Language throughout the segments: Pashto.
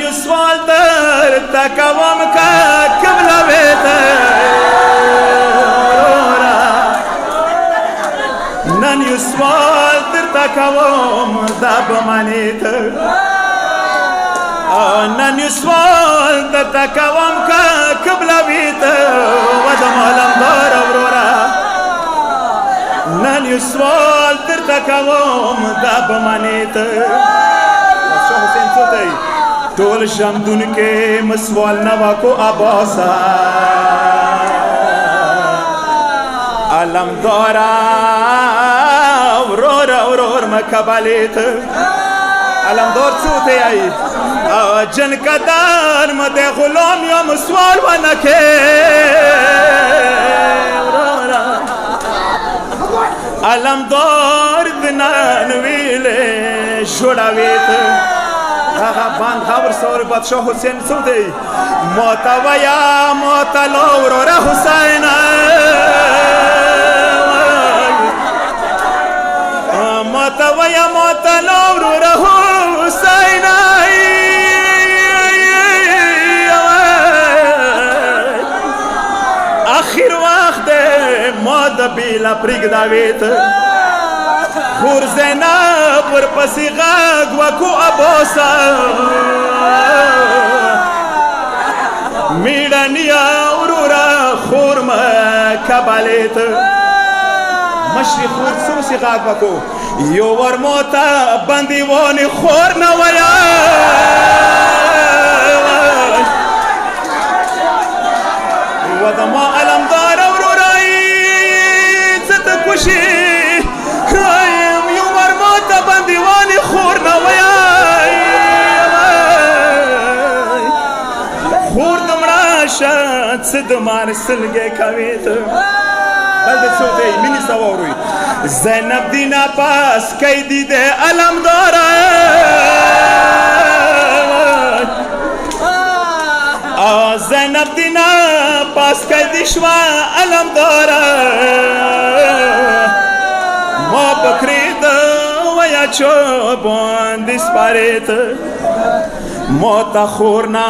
يسوال در تکوام که کبلا بیتا نن يسوال در تکوام دب منیتا نن يسوال در تکوام که کبلا بیتا ودم علم دار ورورا نن يسوال در تکوام دب منیتا شاه حسین سوتی ټول شمدون کې مسوال نوا کو اباسا علم دارا ورور مکبلیت علم دار سوتی ای جن کدار مد غلام یا مسوال و نکه علم دار دنان ویله جوړاویت هغه باند خبر سور بادشاه حسین سودی موتا ویا موتا لور حسین موتا ویا موتا لور حسین اخر وقت مود بیلا پرګداویت خور زینب ورپسې غږ وکو ابوسا میړنیا ورورا خور مکبلیت مشرق خور سوسې غږ وکو یو ور موته بندیوان خور نه ویا ودما علمدار ورورا څه ته خوشي شاد صد مار سلگه کویت بلد سوتی منی سواروی زینب دینا پاس کی دیده علم داره زینب دینا پاس کی دیشوا علم داره ما بکرید ویا چوبان دیسپاریت موتا خورنا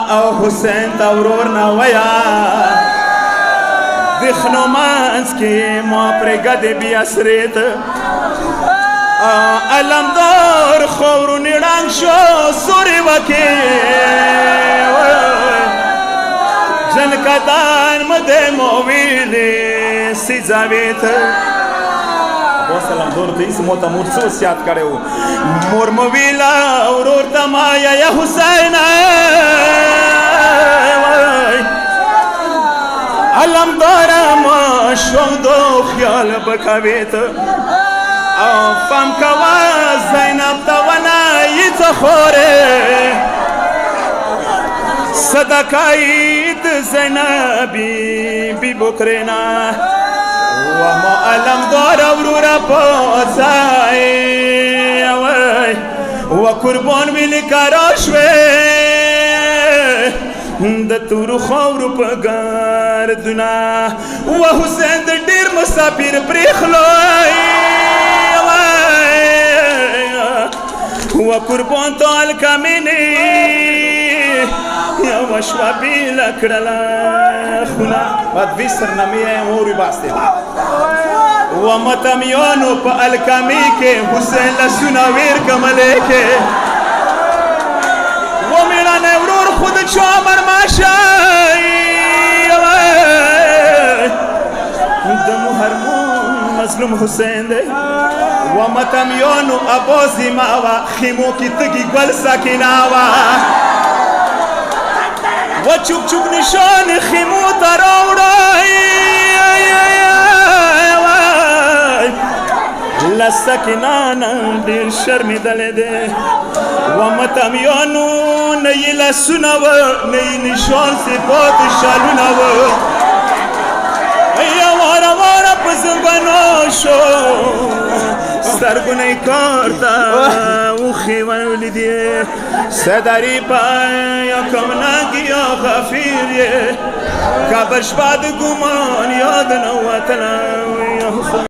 او حسین تورورنا ویا دخنو مانس کی ما پرگد بی اسریت علم دار خورو نیرانگ شو سوری وکی جن کدان مده مویلی سی زاویت سلام دور دیس موتا مرسو سیاد کرے ہو مور مویلا ورور تمایا یا حسین علم دارم شوندو خیال بکویت فهم کوا زینب توانا یت خوره صدقایت زینبی بی بکرنا وما علم دار ورورا پوزای و قربان ویلی کاراشوی د تورو خاورو په ګردونه و حسین د ډیر مسافر پرېخلوی و قربان تال کمینی یو شوا بیله کړله خونه بدوی سرنامې یې مورې باستی و متمیانو په الکامي کې حسین لسونه ویر کملې کې و میړانه ورور خود چو امر ماشای د محرمون مظلوم حسین دی و متمیانو ابوزی ماوا خیمو کی تگی گل سکیناوا و چوب چوب نشان خیمو تراوڑای لسکنانم دیر شرمی دلی دی و متمیانو نئی لسونه و نئی نشان سپات شالونه و یا وارا وارا پزنگانو شو سترگونه کارتا و خیوان دیه سداری پای کم نگی یا غفیریه کبش بعد گمان یاد نواتنا